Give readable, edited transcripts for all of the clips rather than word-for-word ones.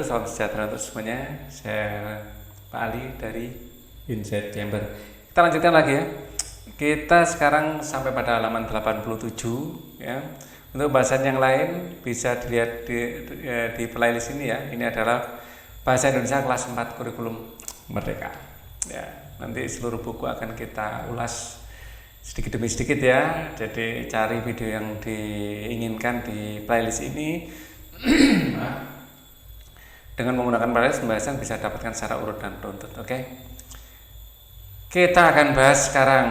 salam sejahtera untuk semuanya. Saya Pak Ali dari Inside Chamber. Kita lanjutkan lagi ya. Kita sekarang sampai pada halaman 87 ya. Untuk bahasan yang lain bisa dilihat di playlist ini ya. Ini adalah Bahasa Indonesia kelas 4 kurikulum Merdeka. Ya, nanti seluruh buku akan kita ulas sedikit demi sedikit ya. Jadi cari video yang diinginkan di playlist ini. Dengan menggunakan playlist pembahasan bisa dapatkan secara urut dan runtut. Oke. Kita akan bahas sekarang.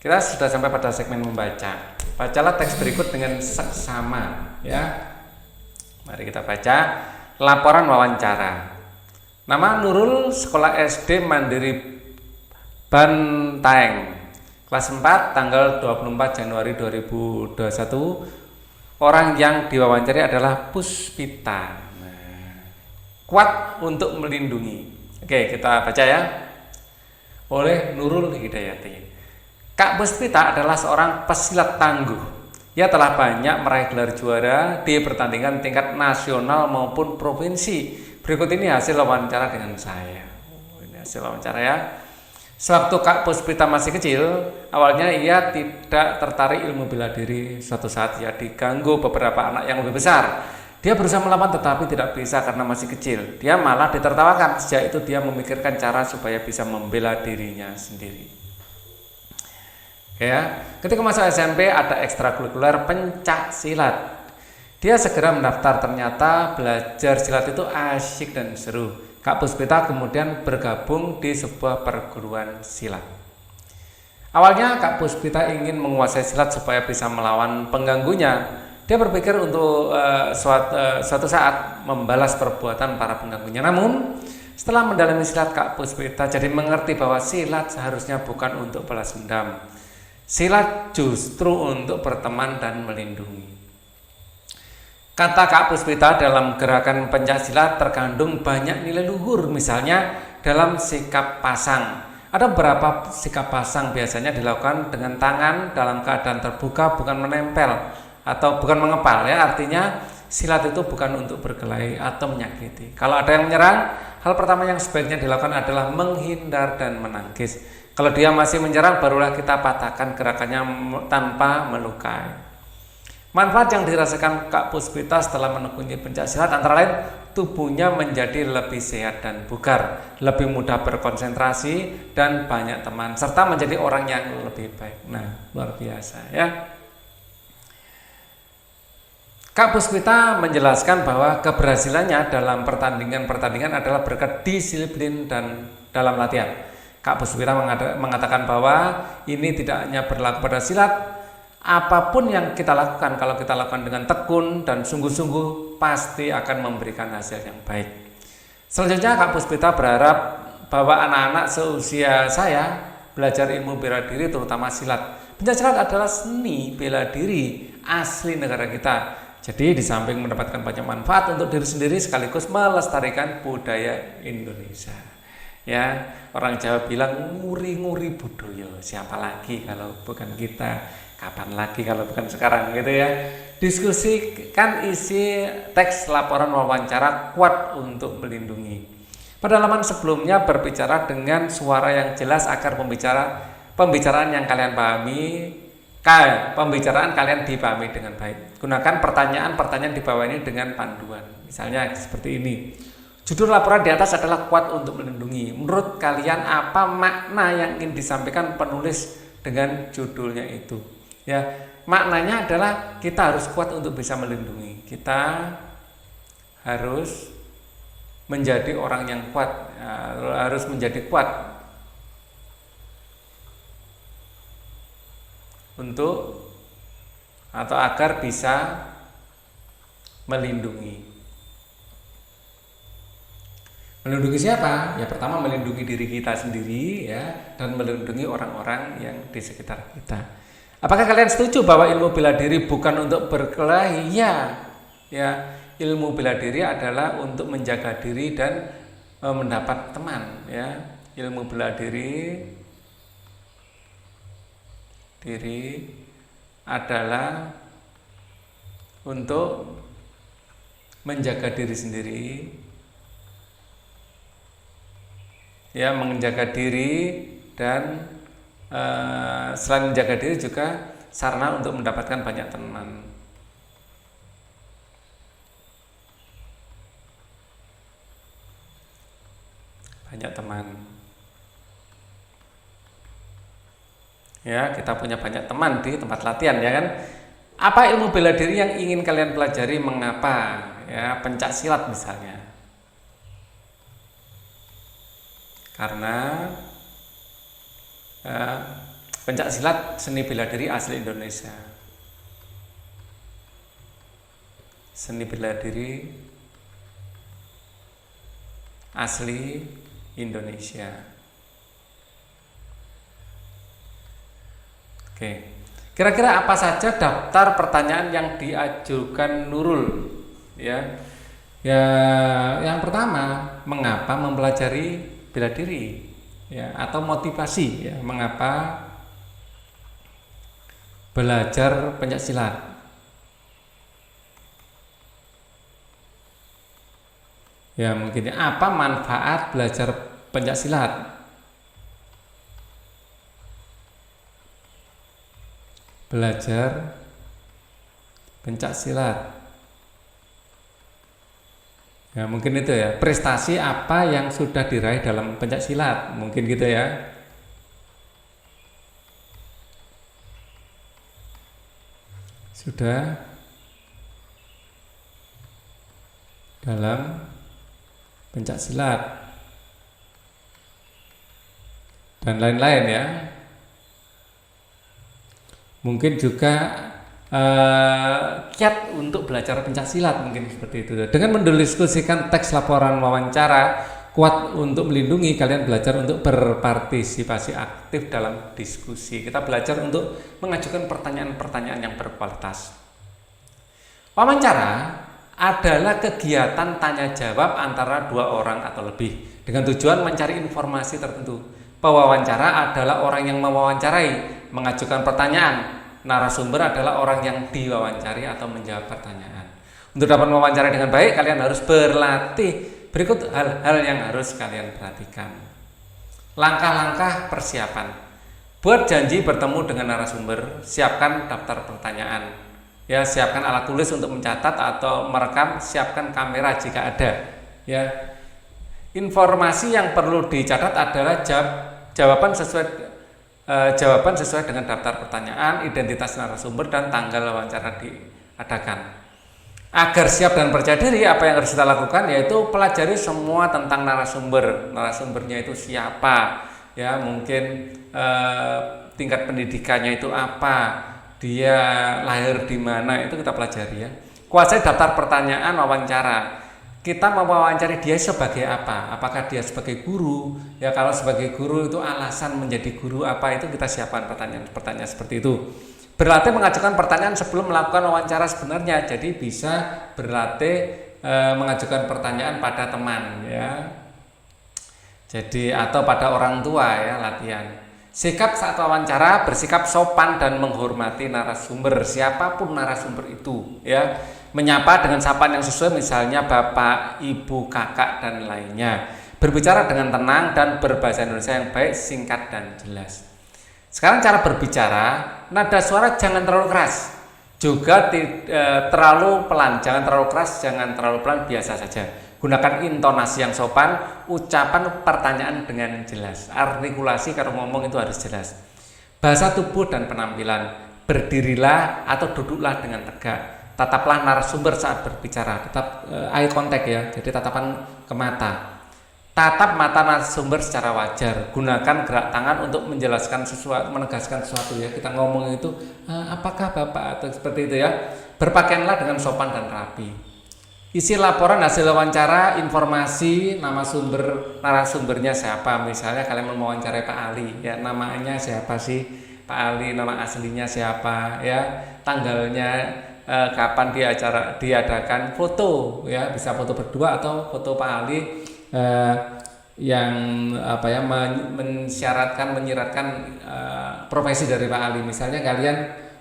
Kita sudah sampai pada segmen membaca. Bacalah teks berikut dengan seksama ya. Mari kita baca laporan wawancara. Nama Nurul, sekolah SD Mandiri Bantaeng, kelas 4, tanggal 24 Januari 2021. Orang yang diwawancari adalah Puspita. Kuat untuk melindungi. Oke, kita baca ya. Oleh Nurul Hidayati. Kak Puspita adalah seorang pesilat tangguh. Ia telah banyak meraih gelar juara di pertandingan tingkat nasional maupun provinsi. Berikut ini hasil wawancara dengan saya. Ini hasil wawancara ya. Sewaktu Kak Puspita masih kecil, awalnya ia tidak tertarik ilmu bela diri. Suatu saat ia diganggu beberapa anak yang lebih besar. Dia berusaha melawan tetapi tidak bisa karena masih kecil. Dia malah ditertawakan. Sejak itu dia memikirkan cara supaya bisa membela dirinya sendiri. Ya, ketika masuk SMP ada ekstrakurikuler pencak silat. Dia segera mendaftar, ternyata belajar silat itu asyik dan seru. Kak Puspita kemudian bergabung di sebuah perguruan silat. Awalnya Kak Puspita ingin menguasai silat supaya bisa melawan pengganggunya. Dia berpikir untuk suatu saat membalas perbuatan para pengganggunya. Namun setelah mendalami silat, Kak Puspita jadi mengerti bahwa silat seharusnya bukan untuk balas dendam. Silat justru untuk berteman dan melindungi. Kata Kak Puspita, dalam gerakan pencaksilat terkandung banyak nilai luhur, misalnya dalam sikap pasang. Ada beberapa sikap pasang biasanya dilakukan dengan tangan dalam keadaan terbuka, bukan menempel atau bukan mengepal ya. Artinya silat itu bukan untuk berkelahi atau menyakiti. Kalau ada yang menyerang, hal pertama yang sebaiknya dilakukan adalah menghindar dan menangkis. Kalau dia masih menyerang, barulah kita patahkan gerakannya tanpa melukai. Manfaat yang dirasakan Kak Puspita setelah menekuni pencaksilat antara lain tubuhnya menjadi lebih sehat dan bugar, lebih mudah berkonsentrasi dan banyak teman, serta menjadi orang yang lebih baik. Nah, luar biasa ya. Kak Puspita menjelaskan bahwa keberhasilannya dalam pertandingan adalah berkat disiplin dan dalam latihan. Kak Puspita mengatakan bahwa ini tidak hanya berlaku pada silat. Apapun yang kita lakukan, kalau kita lakukan dengan tekun dan sungguh-sungguh, pasti akan memberikan hasil yang baik. Selanjutnya Kak Puspita berharap bahwa anak-anak seusia saya belajar ilmu bela diri, terutama silat. Pencaksilat adalah seni bela diri asli negara kita. Jadi di samping mendapatkan banyak manfaat untuk diri sendiri, sekaligus melestarikan budaya Indonesia. Ya, orang Jawa bilang nguri-nguri budaya. Siapa lagi kalau bukan kita? Kapan lagi kalau bukan sekarang gitu ya. Diskusikan isi teks laporan wawancara kuat untuk melindungi. Pada halaman sebelumnya berbicara dengan suara yang jelas agar pembicaraan yang kalian pahami, pembicaraan kalian dipahami dengan baik. Gunakan pertanyaan-pertanyaan di bawah ini dengan panduan. Misalnya seperti ini. Judul laporan di atas adalah kuat untuk melindungi. Menurut kalian apa makna yang ingin disampaikan penulis dengan judulnya itu? Ya, maknanya adalah kita harus kuat untuk bisa melindungi. Kita harus menjadi orang yang kuat, harus menjadi kuat untuk atau agar bisa melindungi. Melindungi siapa? Ya pertama melindungi diri kita sendiri ya, dan melindungi orang-orang yang di sekitar kita. Apakah kalian setuju bahwa ilmu bela diri bukan untuk berkelahi? Ya, ilmu bela diri adalah untuk menjaga diri dan mendapat teman. Ya, ilmu bela diri adalah untuk menjaga diri sendiri, ya, menjaga diri, dan selain menjaga diri juga sarana untuk mendapatkan banyak teman. Ya, kita punya banyak teman di tempat latihan, ya kan? Apa ilmu bela diri yang ingin kalian pelajari? Mengapa? Ya, pencak silat misalnya. Karena pencak silat seni bela diri asli Indonesia. Seni bela diri asli Indonesia. Oke. Kira-kira apa saja daftar pertanyaan yang diajukan Nurul? Ya. Ya, yang pertama, mengapa mempelajari bela diri? Ya, atau motivasi, ya, mengapa belajar pencak silat? Ya, mungkin apa manfaat belajar pencak silat? Belajar pencak silat. Ya, mungkin itu ya. Prestasi apa yang sudah diraih dalam pencak silat? Mungkin gitu ya. Sudah dalam pencak silat dan lain-lain ya. Mungkin juga kiat untuk belajar pencak silat, mungkin seperti itu. Dengan mendiskusikan teks laporan wawancara, kuat untuk melindungi kalian belajar untuk berpartisipasi aktif dalam diskusi. Kita belajar untuk mengajukan pertanyaan-pertanyaan yang berkualitas. Wawancara adalah kegiatan tanya jawab antara dua orang atau lebih dengan tujuan mencari informasi tertentu. Pewawancara adalah orang yang mewawancarai, mengajukan pertanyaan. Narasumber adalah orang yang diwawancari atau menjawab pertanyaan. Untuk dapat mewawancara dengan baik, kalian harus berlatih. Berikut hal-hal yang harus kalian perhatikan. Langkah-langkah persiapan. Buat janji bertemu dengan narasumber, siapkan daftar pertanyaan. Ya, siapkan alat tulis untuk mencatat atau merekam, siapkan kamera jika ada. Ya. Informasi yang perlu dicatat adalah jawaban sesuai dengan daftar pertanyaan, identitas narasumber, dan tanggal wawancara diadakan. Agar siap dan percaya diri, apa yang harus kita lakukan yaitu pelajari semua tentang narasumber. Narasumbernya itu siapa, ya, mungkin tingkat pendidikannya itu apa, dia lahir di mana, itu kita pelajari ya. Kuasai daftar pertanyaan wawancara. Kita mewawancari dia sebagai apa? Apakah dia sebagai guru? Ya, kalau sebagai guru itu alasan menjadi guru apa, itu kita siapkan pertanyaan seperti itu. Berlatih mengajukan pertanyaan sebelum melakukan wawancara sebenarnya. Jadi bisa berlatih mengajukan pertanyaan pada teman ya. Jadi atau pada orang tua ya, latihan. Sikap saat wawancara, bersikap sopan dan menghormati narasumber, siapapun narasumber itu ya. Menyapa dengan sapaan yang sesuai, misalnya bapak, ibu, kakak, dan lainnya. Berbicara dengan tenang dan berbahasa Indonesia yang baik, singkat, dan jelas. Sekarang cara berbicara, nada suara jangan terlalu keras, juga terlalu pelan, jangan terlalu keras, jangan terlalu pelan, biasa saja. Gunakan intonasi yang sopan, ucapan pertanyaan dengan jelas. Artikulasi kalau ngomong itu harus jelas. Bahasa tubuh dan penampilan, berdirilah atau duduklah dengan tegak. Tataplah narasumber saat berbicara, tetap eye contact ya, jadi tatapan ke mata. Tatap mata narasumber secara wajar. Gunakan gerak tangan untuk menjelaskan sesuatu, menegaskan sesuatu ya. Kita ngomong itu, apakah bapak, atau seperti itu ya. Berpakaianlah dengan sopan dan rapi. Isi laporan hasil wawancara, informasi, nama sumber, narasumbernya siapa. Misalnya kalian mau wawancarai Pak Ali, ya, namanya siapa sih Pak Ali, nama aslinya siapa, ya, tanggalnya, kapan diadakan, foto ya, bisa foto berdua atau foto Pak Ali yang apa ya, menyiratkan profesi dari Pak Ali. Misalnya kalian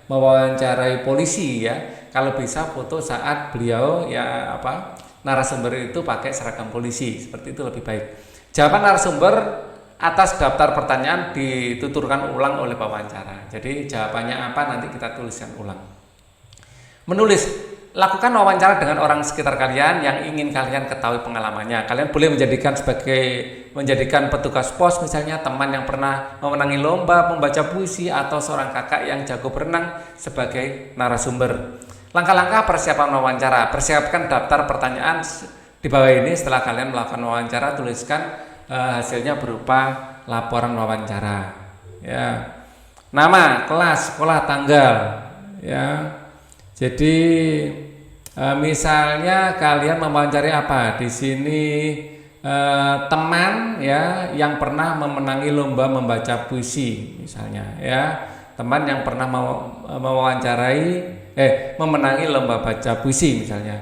mewawancarai polisi ya. Kalau bisa foto saat beliau narasumber itu pakai seragam polisi, seperti itu lebih baik. Jawaban narasumber atas daftar pertanyaan dituturkan ulang oleh pewawancara. Jadi jawabannya apa nanti kita tuliskan ulang. Menulis, lakukan wawancara dengan orang sekitar kalian yang ingin kalian ketahui pengalamannya. Kalian boleh menjadikan petugas pos misalnya, teman yang pernah memenangi lomba membaca puisi, atau seorang kakak yang jago berenang sebagai narasumber. Langkah-langkah persiapan wawancara. Persiapkan daftar pertanyaan di bawah ini. Setelah kalian melakukan wawancara, tuliskan hasilnya berupa laporan wawancara. Ya. Nama, kelas, sekolah, tanggal. Ya. Jadi misalnya kalian mewawancari apa? Di sini teman ya yang pernah memenangi lomba membaca puisi misalnya ya. Teman yang pernah memenangi lomba baca puisi misalnya.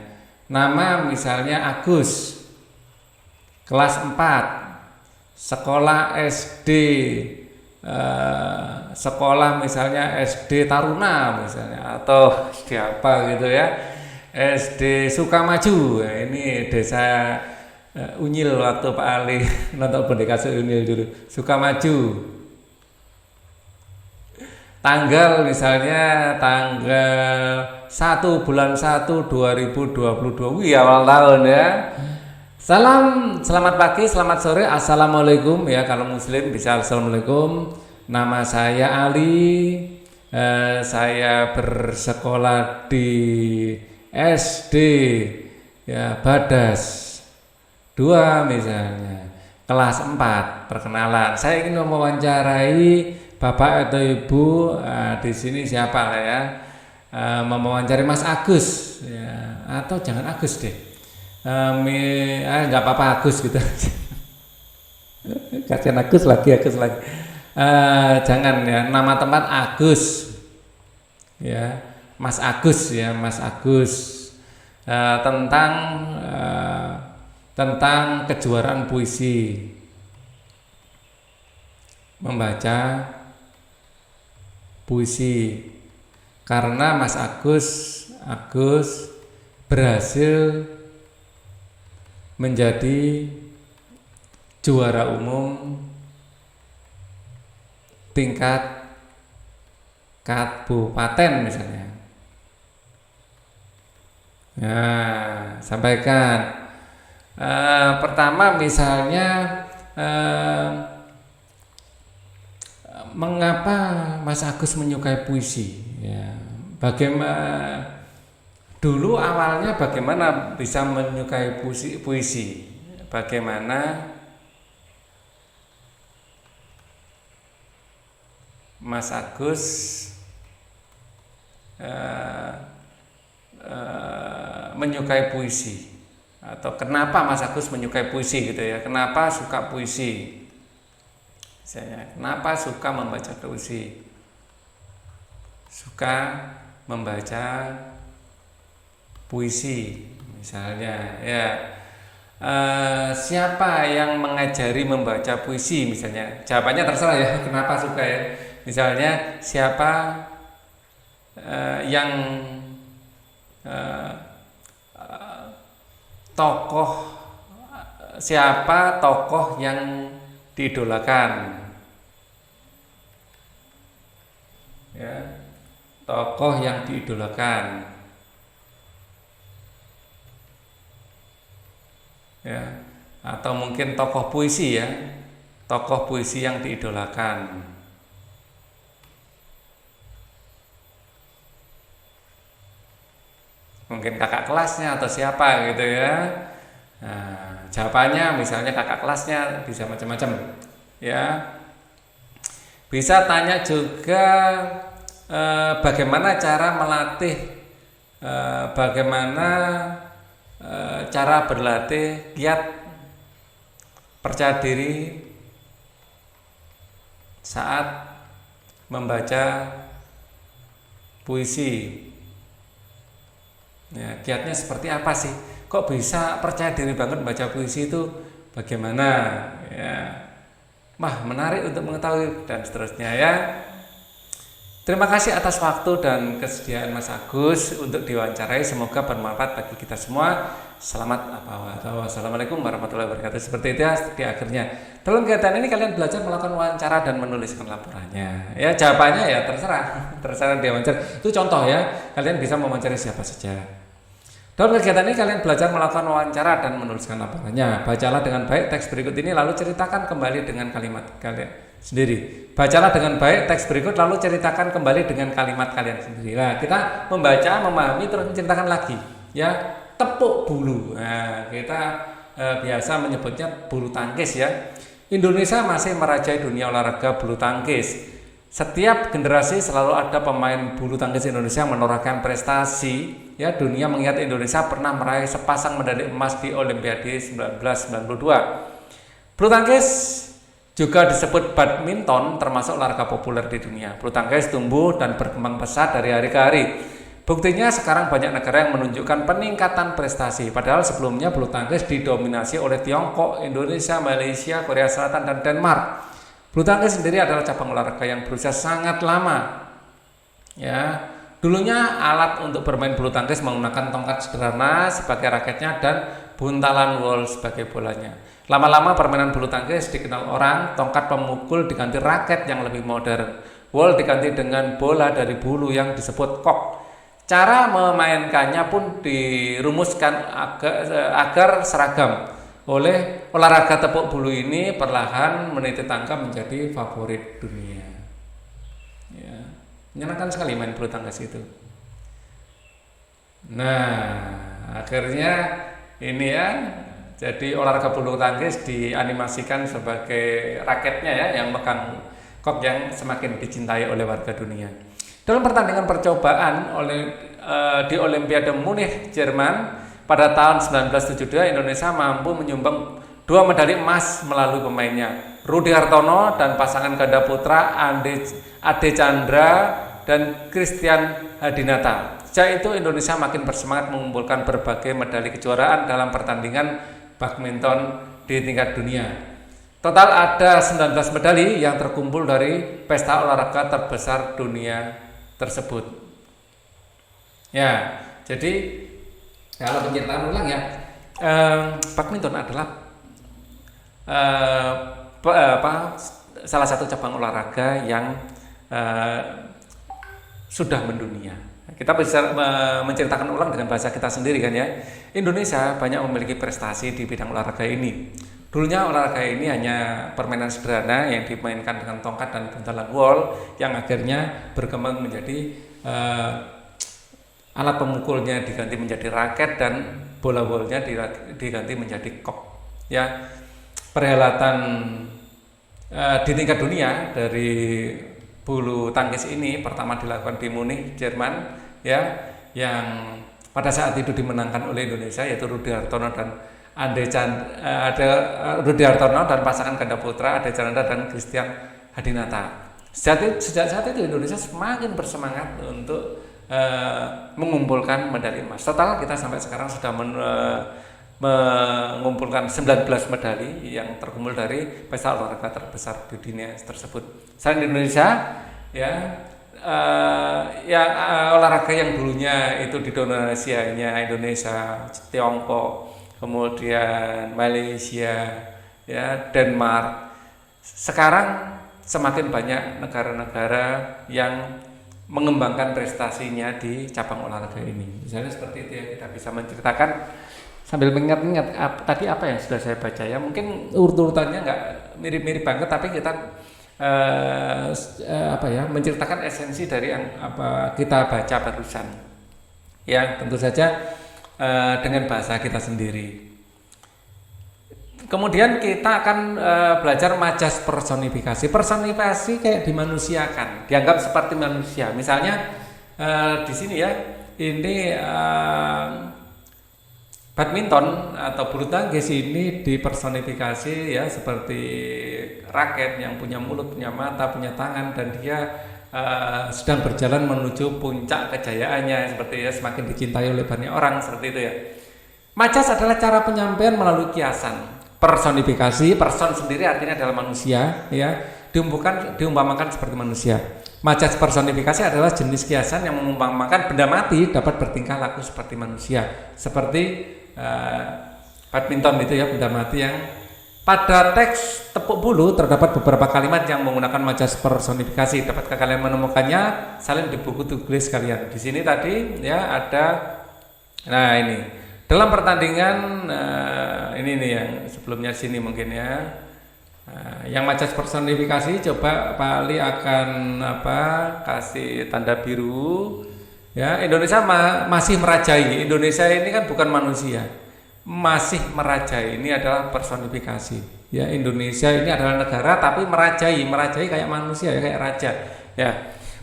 Nama misalnya Agus. Kelas 4. Sekolah SD. Sekolah misalnya SD Taruna misalnya, atau SD apa gitu ya, SD Sukamaju. Ini desa Unyil waktu Pak Ali nonton Boneka Unyil dulu, Sukamaju. Tanggal misalnya tanggal 1 bulan 1 2022. Wih, awal tahun ya. Selamat pagi, selamat sore, assalamualaikum ya. Kalau muslim bisa assalamualaikum. Nama saya Ali, saya bersekolah di SD ya Badas 2 misalnya, kelas 4. Perkenalan, saya ingin mewawancarai Bapak atau Ibu. Di sini siapa lah ya, mewawancari Mas Agus ya, atau jangan Agus deh, nggak apa-apa Agus gitu. Kasihan Agus lagi. Jangan ya, nama tempat Agus ya, Mas Agus ya, Mas Agus. Tentang kejuaraan puisi, membaca puisi, karena Mas Agus berhasil menjadi juara umum tingkat kabupaten misalnya. Nah, sampaikan. Pertama misalnya, mengapa Mas Agus menyukai puisi? Ya, bagaimana dulu awalnya bagaimana bisa menyukai puisi? Bagaimana Mas Agus menyukai puisi, atau kenapa Mas Agus menyukai puisi gitu ya? Kenapa suka puisi? Misalnya, kenapa suka membaca puisi? Suka membaca puisi misalnya ya. Siapa yang mengajari membaca puisi misalnya? Jawabannya terserah ya, kenapa suka ya. Misalnya siapa yang tokoh yang diidolakan ya, tokoh yang diidolakan ya, atau mungkin tokoh puisi ya, tokoh puisi yang diidolakan. Mungkin kakak kelasnya atau siapa gitu ya. Nah, jawabannya misalnya kakak kelasnya, bisa macam-macam ya. Bisa tanya juga bagaimana cara melatih, bagaimana cara berlatih giat percaya diri saat membaca puisi. Ya, kiatnya seperti apa sih? Kok bisa percaya diri banget membaca puisi itu? Bagaimana? Ya, menarik untuk mengetahui dan seterusnya ya. Terima kasih atas waktu dan kesediaan Mas Agus untuk diwawancarai. Semoga bermanfaat bagi kita semua. Selamat wassalamualaikum warahmatullahi wabarakatuh. Seperti itu ya di akhirnya. Dalam kegiatan ini kalian belajar melakukan wawancara dan menuliskan laporannya. Ya jawabannya ya terserah dia wawancara. Itu contoh ya. Kalian bisa mewawancari siapa saja. Dalam kegiatan ini kalian belajar melakukan wawancara dan menuliskan laporannya. Bacalah dengan baik teks berikut ini lalu ceritakan kembali dengan kalimat kalian sendiri. Bacalah dengan baik teks berikut lalu ceritakan kembali dengan kalimat kalian sendiri. Nah, kita membaca, memahami terus menceritakan lagi. Ya, tepuk bulu. Nah, kita biasa menyebutnya bulu tangkis ya. Indonesia masih merajai dunia olahraga bulu tangkis. Setiap generasi selalu ada pemain bulu tangkis Indonesia yang menorehkan prestasi. Ya, dunia mengingat Indonesia pernah meraih sepasang medali emas di Olimpiade 1992. Bulu tangkis juga disebut badminton, termasuk olahraga populer di dunia. Bulu tangkis tumbuh dan berkembang pesat dari hari ke hari. Buktinya sekarang banyak negara yang menunjukkan peningkatan prestasi. Padahal sebelumnya bulu tangkis didominasi oleh Tiongkok, Indonesia, Malaysia, Korea Selatan, dan Denmark. Bulu tangkis sendiri adalah cabang olahraga yang berusia sangat lama. Ya, dulunya alat untuk bermain bulu tangkis menggunakan tongkat sederhana sebagai raketnya dan buntalan wol sebagai bolanya. Lama-lama permainan bulu tangkis dikenal orang, tongkat pemukul diganti raket yang lebih modern. Wol diganti dengan bola dari bulu yang disebut kok. Cara memainkannya pun dirumuskan agar seragam. Oleh olahraga tepuk bulu ini perlahan meniti tangga menjadi favorit dunia. Ya, menyenangkan sekali main bulu tangkis itu. Nah, akhirnya ini ya, jadi olahraga bulu tangkis dianimasikan sebagai raketnya ya, yang megang kok yang semakin dicintai oleh warga dunia. Dalam pertandingan percobaan di Olimpiade Munich, Jerman pada tahun 1972, Indonesia mampu menyumbang 2 medali emas melalui pemainnya, Rudi Hartono dan pasangan ganda putra Ade Chandra dan Christian Hadinata. Sejak itu Indonesia makin bersemangat mengumpulkan berbagai medali kejuaraan dalam pertandingan badminton di tingkat dunia. Total ada 19 medali yang terkumpul dari pesta olahraga terbesar dunia tersebut. Ya, jadi kalau penceritaan ulang ya, badminton adalah salah satu cabang olahraga yang sudah mendunia. Kita bisa menceritakan ulang dengan bahasa kita sendiri kan ya. Indonesia banyak memiliki prestasi di bidang olahraga ini. Dulunya olahraga ini hanya permainan sederhana yang dimainkan dengan tongkat dan buntalan wol yang akhirnya berkembang menjadi alat pemukulnya diganti menjadi raket dan bola wolnya diganti menjadi kok. Ya, perhelatan di tingkat dunia dari bulu tangkis ini pertama dilakukan di Munich, Jerman, ya, yang pada saat itu dimenangkan oleh Indonesia yaitu Rudi Hartono dan Rudi Hartono dan pasangan ganda putra Ade Chandra dan Christian Hadinata. Sejak saat itu Indonesia semakin bersemangat untuk mengumpulkan medali emas. Total kita sampai sekarang sudah mengumpulkan 19 medali yang terkumpul dari pesta olahraga terbesar di dunia tersebut. Selain di Indonesia, ya, olahraga yang dulunya itu didominasinya Indonesia, Tiongkok, kemudian Malaysia, ya, Denmark. Sekarang semakin banyak negara-negara yang mengembangkan prestasinya di cabang olahraga ini. Misalnya seperti itu ya, kita bisa menceritakan sambil mengingat-ingat tadi apa yang sudah saya baca ya. Mungkin urut-urutannya nggak mirip-mirip banget, tapi kita menceritakan esensi dari yang apa kita baca barusan. Ya, tentu saja dengan bahasa kita sendiri. Kemudian kita akan belajar majas personifikasi. Personifikasi kayak dimanusiakan, dianggap seperti manusia. Misalnya di sini ya, ini badminton atau bulu tangkis ini dipersonifikasi ya seperti raket yang punya mulut, punya mata, punya tangan, dan dia sedang berjalan menuju puncak kejayaannya, seperti ya, semakin dicintai oleh banyak orang, seperti itu ya. Majas adalah cara penyampaian melalui kiasan. Personifikasi, person sendiri artinya adalah manusia, ya, diumpamakan seperti manusia. Majas personifikasi adalah jenis kiasan yang mengumpamakan benda mati dapat bertingkah laku seperti manusia, seperti badminton itu ya, benda mati yang pada teks tepuk bulu terdapat beberapa kalimat yang menggunakan majas personifikasi. Dapatkah kalian menemukannya? Salin di buku tulis kalian. Di sini tadi ya ada, nah ini dalam pertandingan ini nih yang sebelumnya sini mungkin ya. Yang majas personifikasi coba Pak Ali akan kasih tanda biru ya. Indonesia masih merajai. Indonesia ini kan bukan manusia, masih merajai. Ini adalah personifikasi ya. Indonesia ini adalah negara tapi merajai kayak manusia ya, kayak raja ya.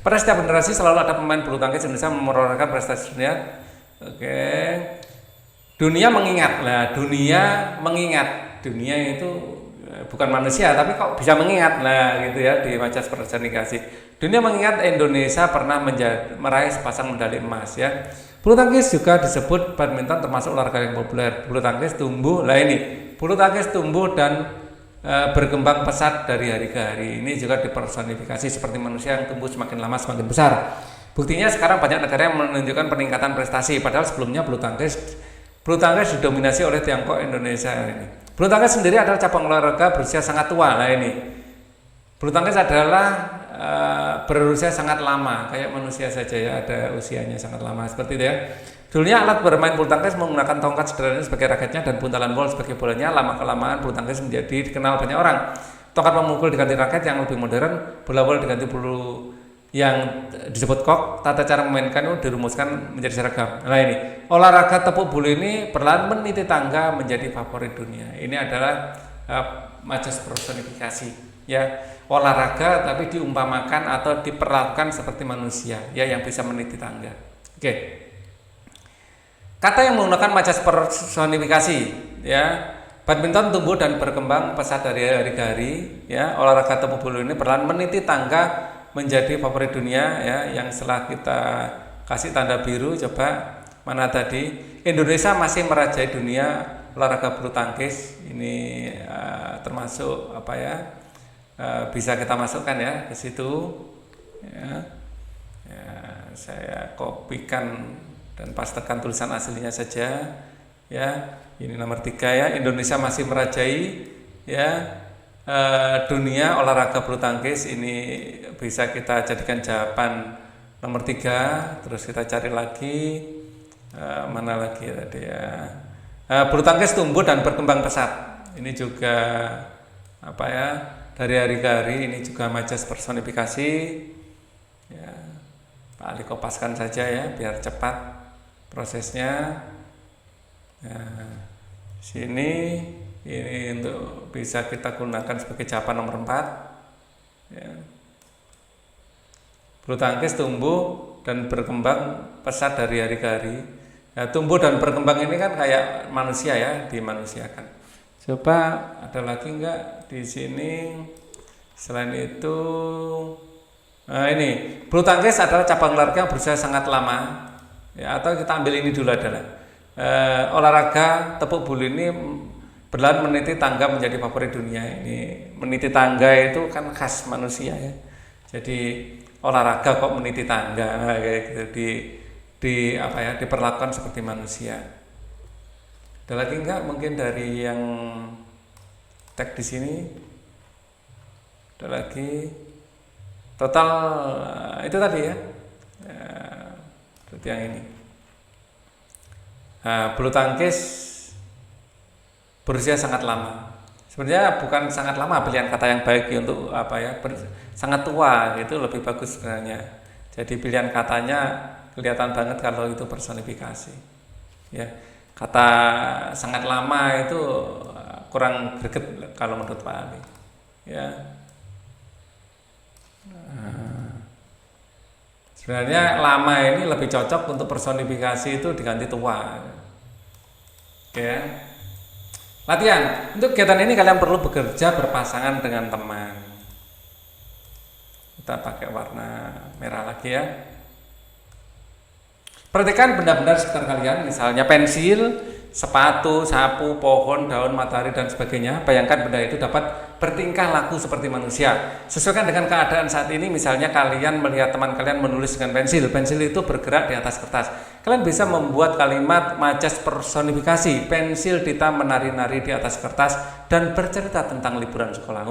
Pada setiap generasi selalu ada pemain bulu tangkis Indonesia menorehkan prestasi dunia. Oke, dunia mengingat dunia itu bukan manusia tapi kok bisa mengingat gitu ya di majas personifikasi. Dunia mengingat Indonesia pernah meraih sepasang medali emas ya. Bulu tangkis juga disebut badminton, termasuk olahraga yang populer. Bulu tangkis tumbuh dan berkembang pesat dari hari ke hari. Ini juga dipersonifikasi seperti manusia yang tumbuh semakin lama semakin besar. Buktinya sekarang banyak negara yang menunjukkan peningkatan prestasi, padahal sebelumnya bulu tangkis didominasi oleh Tiongkok. Indonesia ini. Bulu tangkis sendiri adalah cabang olahraga berusia sangat tua. Nah ini, bulu tangkis adalah berusia sangat lama, kayak manusia saja ya, ada usianya sangat lama seperti itu ya. Dulunya alat bermain bulu tangkis menggunakan tongkat sederhana sebagai raketnya dan buntalan bola sebagai bolanya. Lama-kelamaan bulu tangkis menjadi dikenal banyak orang. Tongkat memukul diganti raket yang lebih modern, bola diganti bulu yang disebut kok. Tata cara memainkan itu dirumuskan menjadi seragam. Nah ini, olahraga tepuk bulu ini perlahan meniti tangga menjadi favorit dunia. Ini adalah majas personifikasi ya, olahraga tapi diumpamakan atau diperlakukan seperti manusia ya, yang bisa meniti tangga. Oke, kata yang menggunakan majas personifikasi ya. Badminton tumbuh dan berkembang pesat dari hari ke hari ya. Olahraga tepuk bulu ini perlahan meniti tangga menjadi favorit dunia ya. Yang setelah kita kasih tanda biru, coba mana tadi, Indonesia masih merajai dunia olahraga bulu tangkis. Ini termasuk bisa kita masukkan ya ke situ ya. Saya kopikan dan pastekan tulisan aslinya saja ya. Ini nomor 3 ya, Indonesia masih merajai ya dunia olahraga bulu tangkis. Ini bisa kita jadikan jawaban nomor 3. Terus kita cari lagi mana lagi tadi ya, bulu tangkis tumbuh dan berkembang pesat. Ini juga dari hari ke hari. Ini juga majas personifikasi ya. Pak Ali kopaskan saja ya biar cepat prosesnya. Nah, sini ini untuk bisa kita gunakan sebagai jawaban nomor 4 ya. Bulu tangkis tumbuh dan berkembang pesat dari hari ke hari ya. Tumbuh dan berkembang ini kan kayak manusia ya, dimanusiakan. Coba ada lagi enggak di sini selain itu? Nah ini, bulu tangkis adalah cabang olahraga yang berusia sangat lama ya, atau kita ambil ini dulu adalah olahraga tepuk bulu ini perlahan meniti tangga menjadi favorit dunia. Ini meniti tangga itu kan khas manusia ya. Jadi olahraga kok meniti tangga kayak gitu, diperlakukan seperti manusia. Ada lagi enggak mungkin dari yang tag di sini? Ada lagi? Total itu tadi ya. Seperti yang ini. Bulu tangkis berusia sangat lama. Sebenarnya bukan sangat lama, pilihan kata yang baik untuk sangat tua itu lebih bagus sebenarnya. Jadi pilihan katanya kelihatan banget kalau itu personifikasi. Ya, kata sangat lama itu kurang greget kalau menurut Pak Ali. Ya. Sebenarnya lama ini lebih cocok untuk personifikasi itu diganti tua. Oke. Latihan. Untuk kegiatan ini kalian perlu bekerja berpasangan dengan teman. Kita pakai warna merah lagi ya. Perhatikan benda-benda di sekitar kalian, misalnya pensil, sepatu, sapu, pohon, daun, matahari dan sebagainya. Bayangkan benda itu dapat bertingkah laku seperti manusia. Sesuaikan dengan keadaan saat ini. Misalnya kalian melihat teman kalian menulis dengan pensil itu bergerak di atas kertas. Kalian bisa membuat kalimat majas personifikasi. Pensil Dita menari-nari di atas kertas dan bercerita tentang liburan sekolah.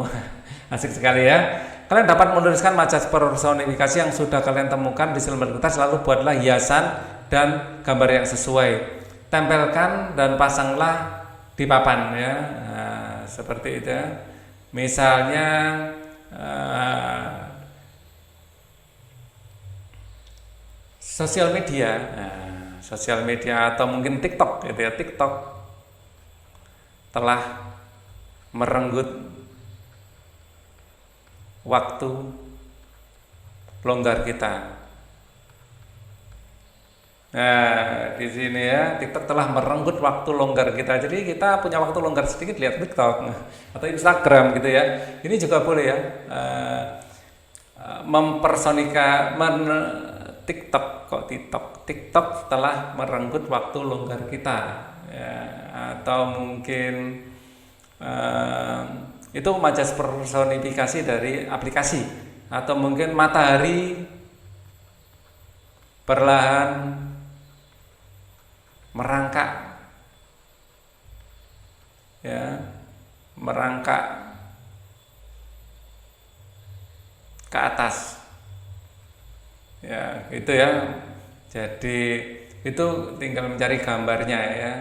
Asik sekali ya. Kalian dapat menuliskan majas personifikasi yang sudah kalian temukan di selembar kertas, lalu buatlah hiasan dan gambar yang sesuai. Tempelkan dan pasanglah di papan ya. Nah, seperti itu ya. Misalnya sosial media atau mungkin TikTok gitu ya. TikTok telah merenggut waktu longgar kita. Nah, di sini ya, TikTok telah merenggut waktu longgar kita. Jadi kita punya waktu longgar sedikit, lihat TikTok atau Instagram gitu ya. Ini juga boleh ya, TikTok telah merenggut waktu longgar kita ya. Atau mungkin itu majas personifikasi dari aplikasi. Atau mungkin matahari perlahan merangkak ke atas ya, gitu ya. Jadi itu tinggal mencari gambarnya ya.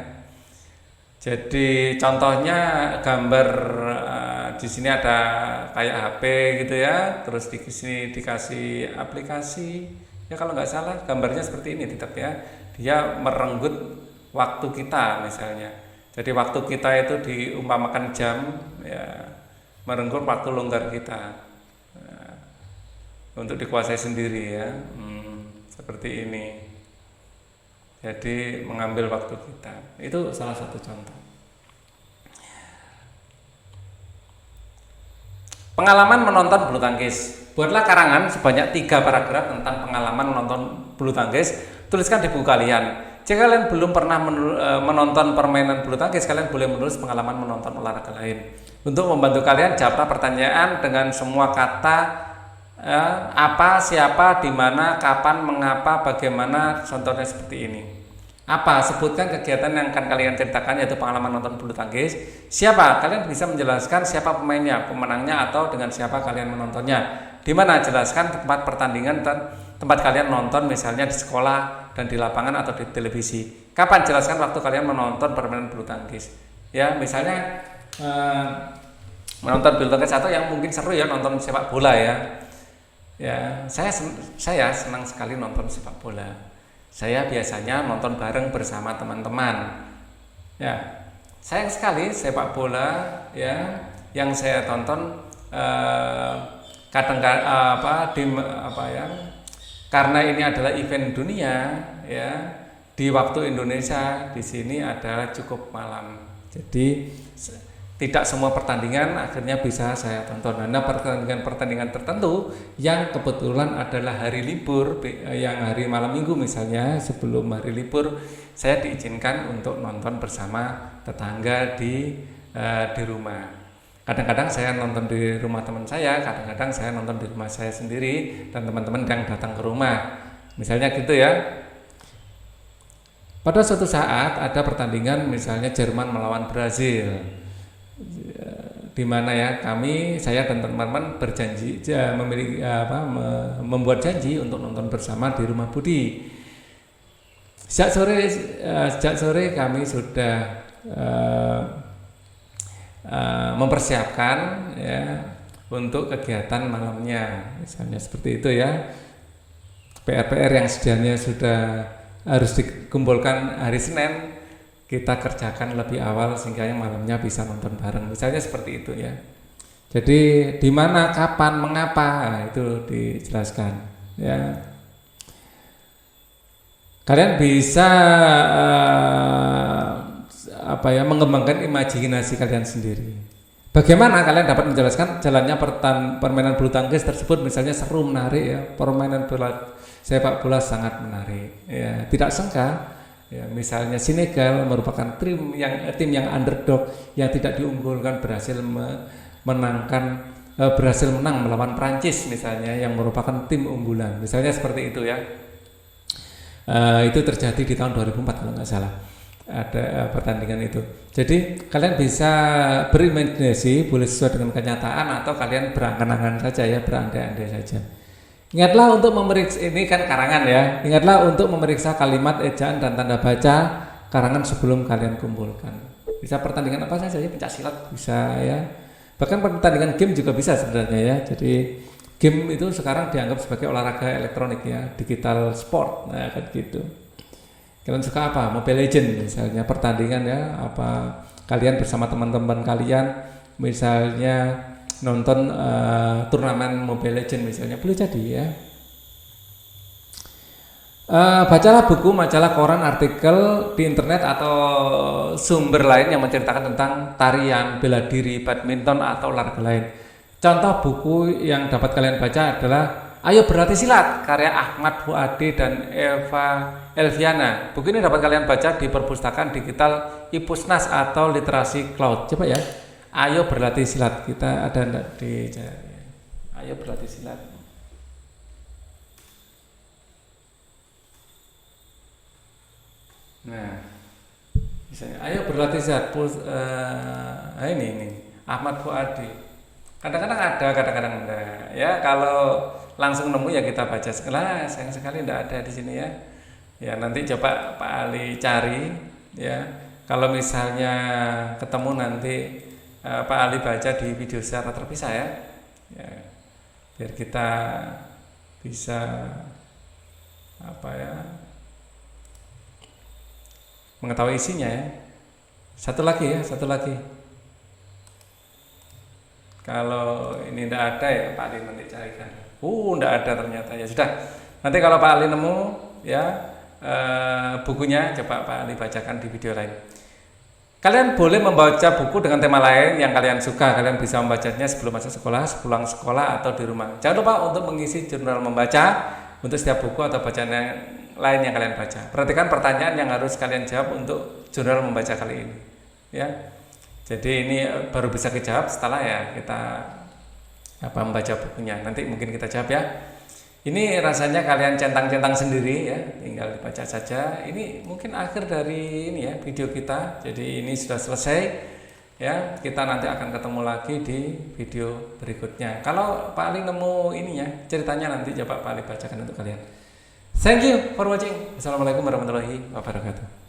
Jadi contohnya gambar di sini ada kayak HP gitu ya, terus di sini dikasih aplikasi ya, kalau nggak salah gambarnya seperti ini tetap ya. Dia merenggut waktu kita misalnya. Jadi waktu kita itu diumpamakan jam ya, merenggut waktu longgar kita untuk dikuasai sendiri ya. Seperti ini. Jadi mengambil waktu kita. Itu salah satu contoh. Pengalaman menonton bulu tangkis. Buatlah karangan sebanyak 3 paragraf tentang pengalaman menonton bulu tangkis. Tuliskan di buku kalian. Jika kalian belum pernah menonton permainan bulu tangkis, kalian boleh menulis pengalaman menonton olahraga lain. Untuk membantu kalian, jawablah pertanyaan dengan semua kata apa, siapa, di mana, kapan, mengapa, bagaimana, contohnya seperti ini. Apa? Sebutkan kegiatan yang akan kalian ceritakan, yaitu pengalaman nonton bulu tangkis. Siapa? Kalian bisa menjelaskan siapa pemainnya, pemenangnya, atau dengan siapa kalian menontonnya. Di mana? Jelaskan tempat pertandingan dan tempat kalian nonton, misalnya di sekolah dan di lapangan atau di televisi. Kapan? Jelaskan waktu kalian menonton permainan bulu tangkis. Ya, misalnya menonton bulu tangkis atau yang mungkin seru ya, nonton sepak bola ya. Ya, saya senang sekali nonton sepak bola. Saya biasanya nonton bareng bersama teman-teman. Ya, sayang sekali sepak bola ya yang saya tonton karena ini adalah event dunia ya, di waktu Indonesia di sini adalah cukup malam. Jadi tidak semua pertandingan akhirnya bisa saya tonton. Karena pertandingan tertentu yang kebetulan adalah hari libur, yang hari malam minggu misalnya, sebelum hari libur saya diizinkan untuk nonton bersama tetangga di rumah. Kadang-kadang saya nonton di rumah teman saya, kadang-kadang saya nonton di rumah saya sendiri dan teman-teman yang datang ke rumah. Misalnya gitu ya. Pada suatu saat ada pertandingan misalnya Jerman melawan Brazil. Di mana ya saya dan teman-teman berjanji membuat janji untuk nonton bersama di rumah Budi. Sejak sore kami sudah mempersiapkan ya untuk kegiatan malamnya, misalnya seperti itu ya. PR yang sedianya sudah harus dikumpulkan hari Senin, kita kerjakan lebih awal sehingga yang malamnya bisa nonton bareng, misalnya seperti itu ya. Jadi di mana, kapan, mengapa, itu dijelaskan ya. Kalian bisa mengembangkan imajinasi kalian sendiri. Bagaimana kalian dapat menjelaskan jalannya permainan bulu tangkis tersebut, misalnya seru, menarik ya. Permainan sepak bola sangat menarik ya. Tidak sengka ya, misalnya Senegal merupakan tim yang underdog yang tidak diunggulkan berhasil menangkan berhasil menang melawan Prancis misalnya yang merupakan tim unggulan, misalnya seperti itu ya. Itu terjadi di tahun 2004 kalau nggak salah ada pertandingan itu. Jadi kalian bisa berimajinasi, boleh sesuai dengan kenyataan atau kalian berangan-angan saja ya, berandai-andai saja. Ingatlah untuk memeriksa, ini kan karangan ya, ingatlah untuk memeriksa kalimat, ejaan dan tanda baca karangan sebelum kalian kumpulkan. Bisa pertandingan apa saja ya, pencak silat bisa ya, bahkan pertandingan game juga bisa sebenarnya ya. Jadi game itu sekarang dianggap sebagai olahraga elektronik ya, digital sport, nah kan gitu. Kalian suka apa? Mobile Legend misalnya, pertandingan ya, apa kalian bersama teman-teman kalian misalnya nonton turnamen Mobile Legend misalnya, boleh jadi ya. Bacalah buku, majalah, koran, artikel di internet atau sumber lain yang menceritakan tentang tarian, bela diri, badminton atau olahraga lain. Contoh buku yang dapat kalian baca adalah Ayo Berlatih Silat karya Ahmad Fuadi dan Eva Elviana. Buku ini dapat kalian baca di perpustakaan digital iPusnas atau Literasi Cloud. Coba ya, Ayo Berlatih Silat, kita ada di Ayo Berlatih Silat. Nah, misalnya Ayo Berlatih Silat, ini Ahmad Fuadi. Kadang-kadang ada, kadang-kadang enggak. Ya kalau langsung nemu ya kita baca. Sayang sekali enggak ada di sini ya. Ya nanti coba Pak Ali cari ya. Kalau misalnya ketemu nanti Pak Ali baca di video secara terpisah ya. Ya. Biar kita bisa mengetahui isinya ya. Satu lagi. Kalau ini tidak ada ya Pak Ali nanti carikan. Tidak ada ternyata ya sudah. Nanti kalau Pak Ali nemu ya bukunya, coba Pak Ali bacakan di video lain. Kalian boleh membaca buku dengan tema lain yang kalian suka. Kalian bisa membacanya sebelum masuk sekolah, sepulang sekolah atau di rumah. Jangan lupa untuk mengisi jurnal membaca untuk setiap buku atau bacaan yang lain yang kalian baca. Perhatikan pertanyaan yang harus kalian jawab untuk jurnal membaca kali ini. Ya. Jadi ini baru bisa dijawab setelah ya kita membaca bukunya. Nanti mungkin kita jawab ya. Ini rasanya kalian centang-centang sendiri ya, tinggal dibaca saja. Ini mungkin akhir dari ini ya video kita. Jadi ini sudah selesai ya. Kita nanti akan ketemu lagi di video berikutnya. Kalau Pak Ali nemu ininya, ceritanya nanti coba Pak Ali bacakan untuk kalian. Thank you for watching. Assalamualaikum warahmatullahi wabarakatuh.